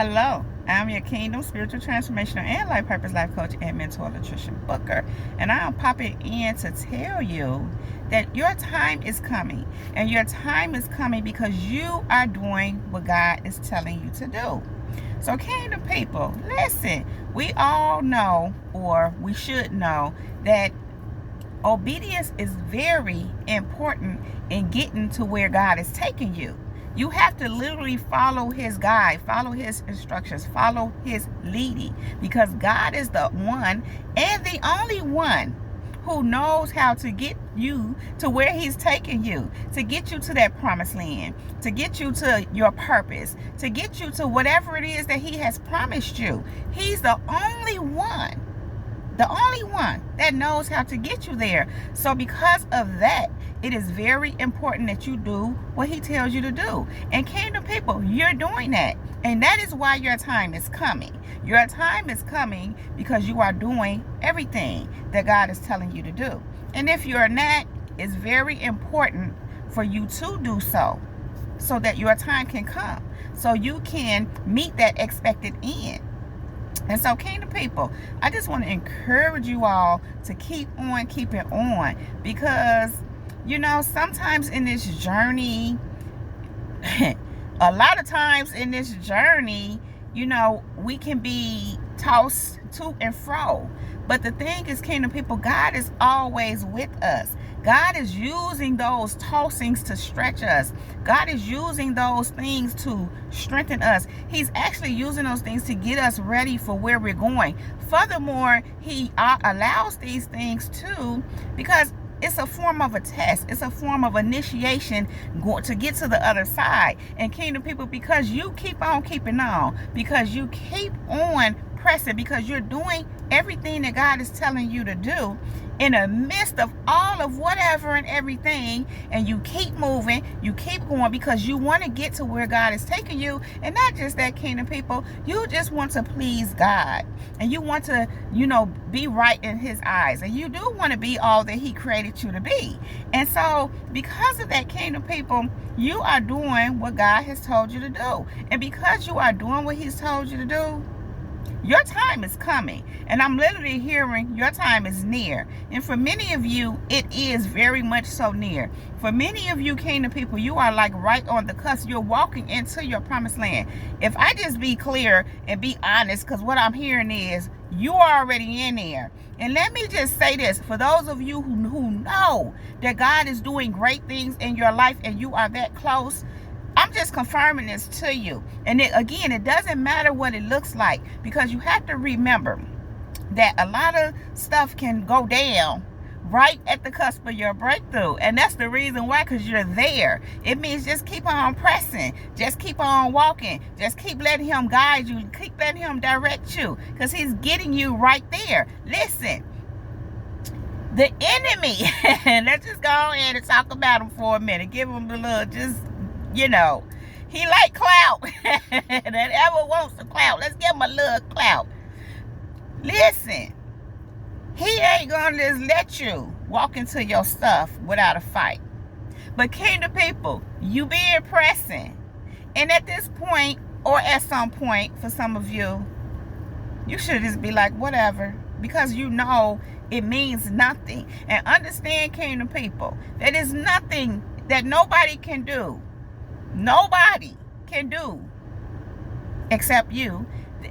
Hello, I'm your Kingdom Spiritual Transformational and Life Purpose Life Coach and Mentor, Latricia Booker. And I am popping in to tell you that your time is coming. And your time is coming because you are doing what God is telling you to do. So Kingdom people, listen, we all know, or we should know, that obedience is very important in getting to where God is taking you. You have to literally follow his guide, follow his instructions, follow his leading, because God is the one and the only one who knows how to get you to where he's taking you, to get you to that promised land, to get you to your purpose, to get you to whatever it is that he has promised you. He's the only one that knows how to get you there. So because of that, it is very important that you do what he tells you to do. And Kingdom people, you're doing that. And that is why your time is coming. Your time is coming because you are doing everything that God is telling you to do. And if you're not, it's very important for you to do so that your time can come, so you can meet that expected end. And so, Kingdom people, I just want to encourage you all to keep on keeping on, because, you know, sometimes in this journey, a lot of times in this journey, you know, we can be tossed to and fro. But the thing is, Kingdom people, God is always with us. God is using those tossings to stretch us. God is using those things to strengthen us. He's actually using those things to get us ready for where we're going. Furthermore, he allows these things too, because it's a form of a test. It's a form of initiation to get to the other side. And Kingdom people, because you keep on keeping on, because you keep on pressing, because you're doing everything that God is telling you to do in the midst of all of whatever and everything, and you keep moving, you keep going, because you want to get to where God is taking you. And not just that, Kingdom people, you just want to please God, and you want to, you know, be right in his eyes, and you do want to be all that he created you to be. And so because of that, Kingdom people, you are doing what God has told you to do. And because you are doing what he's told you to do, your time is coming. And I'm literally hearing your time is near. And for many of you, it is very much so near. For many of you, Kingdom people, you are like right on the cusp. You're walking into your promised land. If I just be clear and be honest, because what I'm hearing is you are already in there. And let me just say this, for those of you who know that God is doing great things in your life and you are that close, I'm just confirming this to you. And again, it doesn't matter what it looks like, because you have to remember that a lot of stuff can go down right at the cusp of your breakthrough. And that's the reason why, because you're there. It means just keep on pressing. Just keep on walking. Just keep letting him guide you. Keep letting him direct you, because he's getting you right there. Listen, the enemy, let's just go ahead and talk about him for a minute. Give him a little, just, you know, he like clout. That ever wants the clout. Let's give him a little clout. Listen, he ain't gonna just let you walk into your stuff without a fight. But Kingdom people, you being pressing, and at this point, or at some point, for some of you, you should just be like, whatever, because you know it means nothing. And understand, Kingdom people, that is nothing that nobody can do. Nobody can do except you.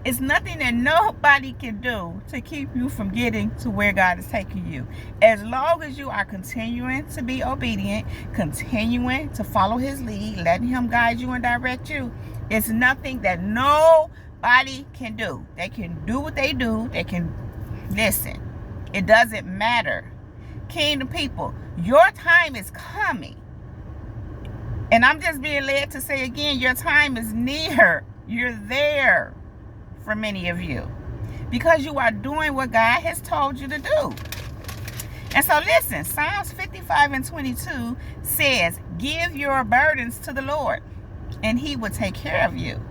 It's nothing that nobody can do to keep you from getting to where God is taking you. As long as you are continuing to be obedient, continuing to follow his lead, letting him guide you and direct you, it's nothing that nobody can do. They can do what they do. They can listen. It doesn't matter. Kingdom people, your time is coming. And I'm just being led to say again, your time is near. You're there for many of you, because you are doing what God has told you to do. And so listen, Psalms 55:22 says, give your burdens to the Lord, and he will take care of you.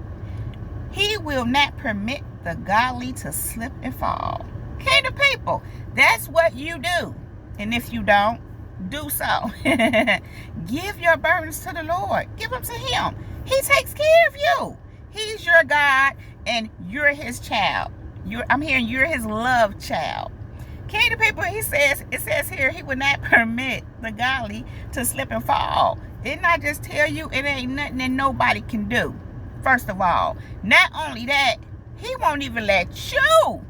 He will not permit the godly to slip and fall. Kingdom people, that's what you do. And if you don't, do so. Give your burdens to the Lord. Give them to him. He takes care of you. He's your God, and you're his child. I'm hearing you're his love child. Kingdom people, it says here, he would not permit the godly to slip and fall. Didn't I just tell you it ain't nothing that nobody can do? First of all, not only that, he won't even let you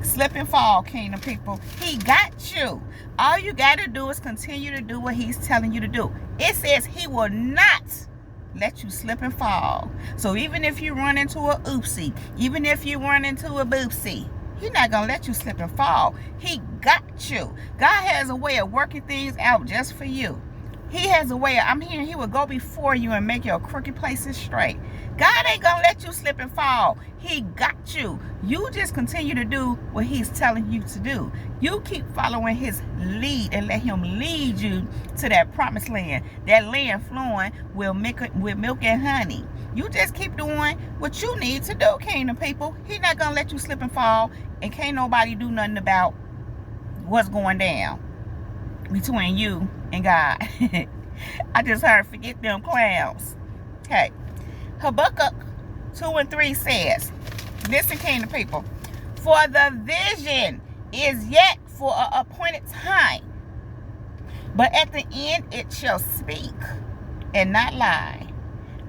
slip and fall, kingdom people. He got you. All you got to do is continue to do what he's telling you to do. It says he will not let you slip and fall. So even if you run into a oopsie, even if you run into a boopsie, he's not going to let you slip and fall. He got you. God has a way of working things out just for you. He has a way of, I'm hearing he will go before you and make your crooked places straight. God ain't going to let you slip and fall. He got you. You just continue to do what he's telling you to do. You keep following his lead and let him lead you to that promised land. That land flowing with milk and honey. You just keep doing what you need to do, kingdom people. He's not going to let you slip and fall, and can't nobody do nothing about what's going down between you and God. I just heard, forget them clowns. Okay. Habakkuk 2:3 says, listen, kingdom people, for the vision is yet for an appointed time, but at the end it shall speak and not lie.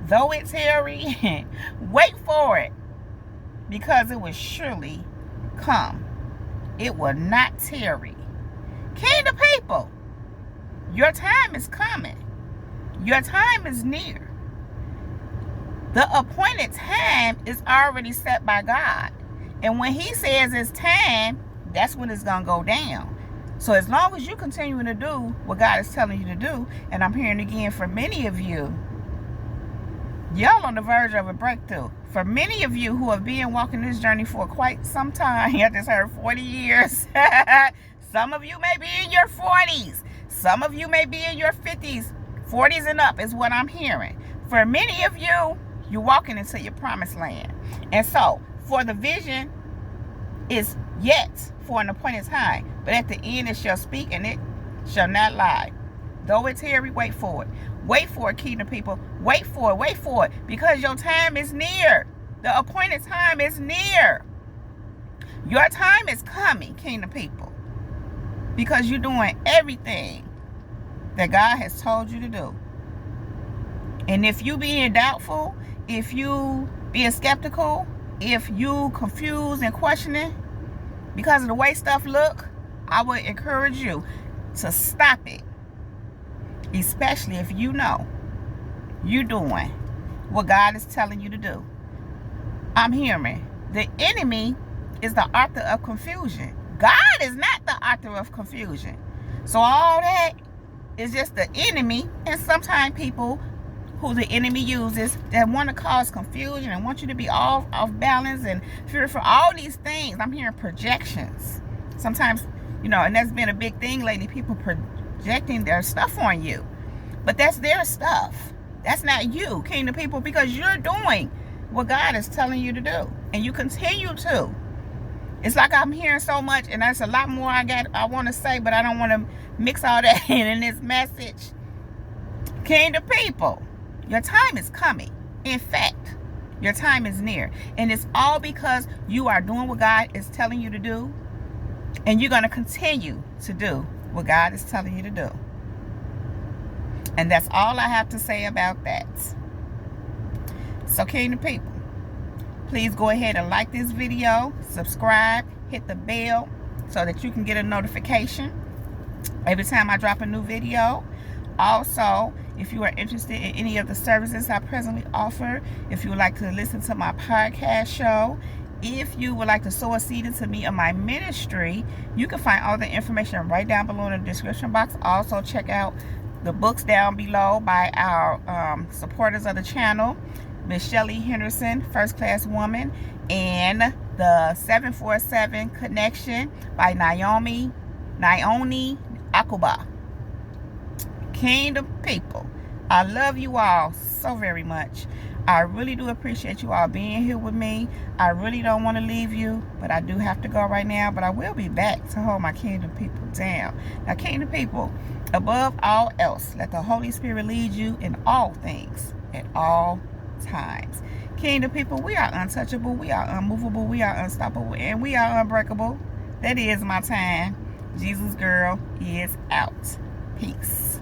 Though it tarry, wait for it, because it will surely come. It will not tarry. Kingdom people, your time is coming. Your time is near. The appointed time is already set by God. And when he says it's time, that's when it's going to go down. So as long as you continue to do what God is telling you to do, and I'm hearing again for many of you, y'all on the verge of a breakthrough. For many of you who have been walking this journey for quite some time, I just heard 40 years. Some of you may be in your 40s. Some of you may be in your 50s. 40s and up is what I'm hearing. For many of you, you're walking into your promised land. And so, for the vision is yet for an appointed time, but at the end it shall speak and it shall not lie. Though it's tarry, wait for it. Wait for it, kingdom people. Wait for it, because your time is near. The appointed time is near. Your time is coming, kingdom people, because you're doing everything that God has told you to do. And if you being doubtful, if you being skeptical, if you confused and questioning because of the way stuff look, I would encourage you to stop it. Especially if you know you're doing what God is telling you to do. I'm hearing the enemy is the author of confusion. God is not the author of confusion. So all that is just the enemy, and sometimes people who the enemy uses that want to cause confusion and want you to be off balance and fearful. All these things, I'm hearing projections. Sometimes, and that's been a big thing lately, people projecting their stuff on you. But that's their stuff. That's not you, kingdom people, because you're doing what God is telling you to do. And you continue to. It's like I'm hearing so much, and there's a lot more I want to say, but I don't want to mix all that in this message. Kingdom people, your time is coming. In fact, your time is near. And it's all because you are doing what God is telling you to do. And you're going to continue to do what God is telling you to do. And that's all I have to say about that. So, kingdom people, please go ahead and like this video, subscribe, hit the bell so that you can get a notification every time I drop a new video. Also, if you are interested in any of the services I presently offer, if you would like to listen to my podcast show, if you would like to sow a seed into me and my ministry, you can find all the information right down below in the description box. Also, check out the books down below by our supporters of the channel, Miss Shelly, Henderson, First Class Woman, and the 747 Connection by Nyome, Akuba. Kingdom people, I love you all so very much. I really do appreciate you all being here with me. I really don't want to leave you, but I do have to go right now. But I will be back to hold my kingdom people down. Now, kingdom people, above all else, let the Holy Spirit lead you in all things at all times. Kingdom people, we are untouchable, we are unmovable, we are unstoppable, and we are unbreakable. That is my time. Jesus girl is out. Peace.